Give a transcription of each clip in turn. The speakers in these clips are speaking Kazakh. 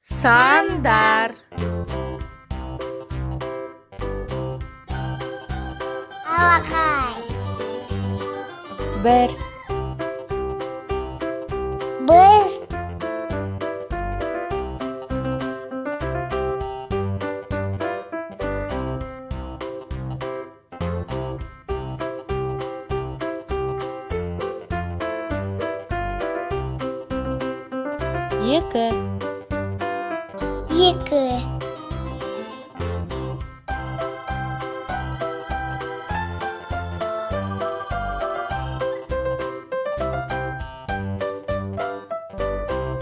Сандар. Алакай. Бір. Бір. Екі. Екі.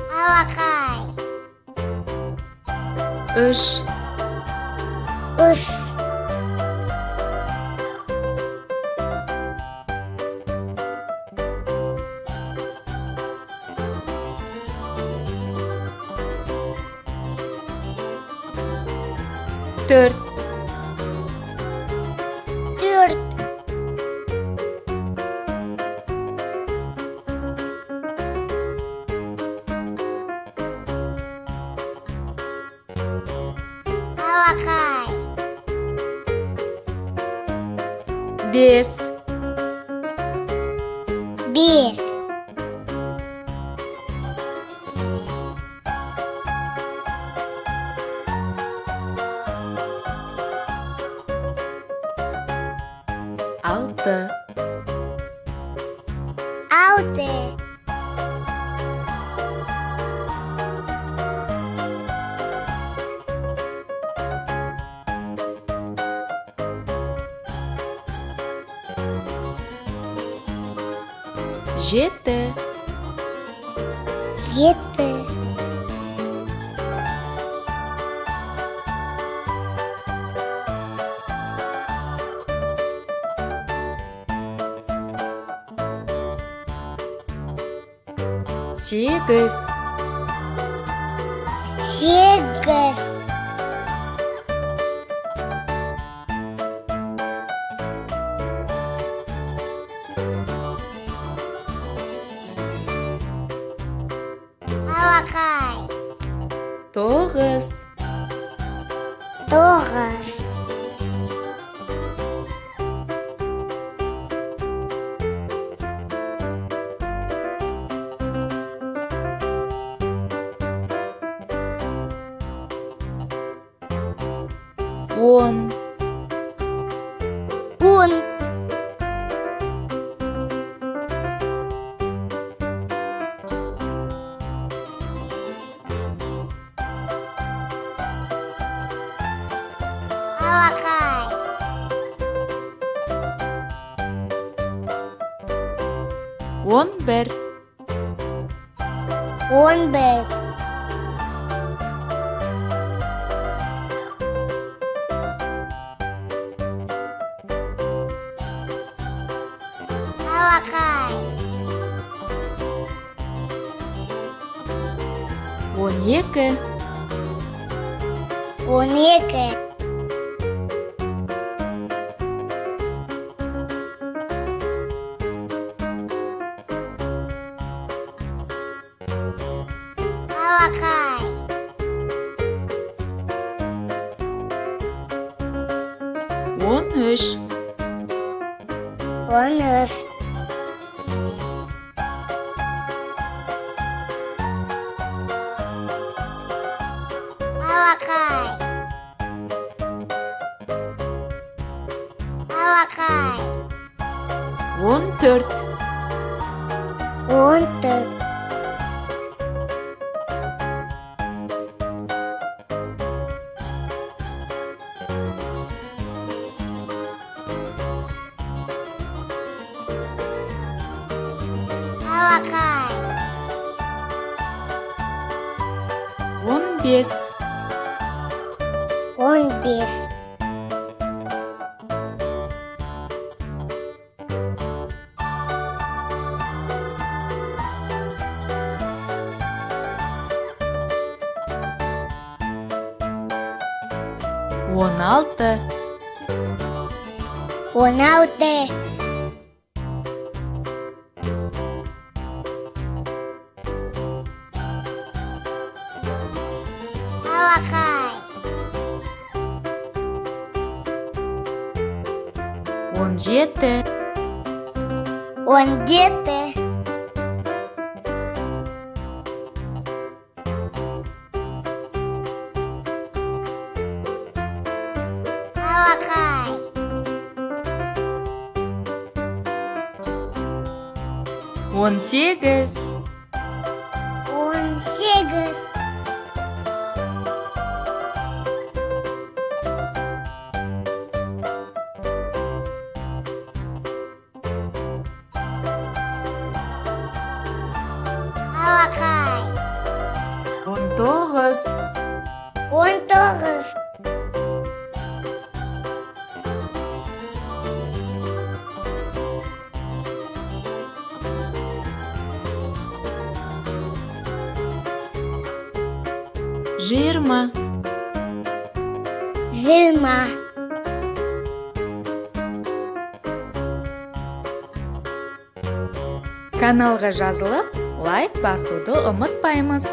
Алакай. Үш. Үш. Төрт. Төрт. Алакай. Бес. Бес. Алты. Алты. Жеті. Жеті. Сегіз. Сегіз. Алакай. Тоғыз. Тоғыз. Он. Он. Алакай. Он бір. Он бір. Алакай. Он екі. Он екі. Алакай. Он үш. Он үш. Алакай. Алакай. Он төрт. Он төрт. Алакай. Он бес. Он бес. Он алты. Он алты. алақай, 17, 17, алақай, 18, 18, алақай, 19, 19, жиырма, 20, каналға жазылып, лайк басуды ұмытпаймыз.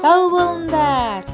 Сау болыңдар!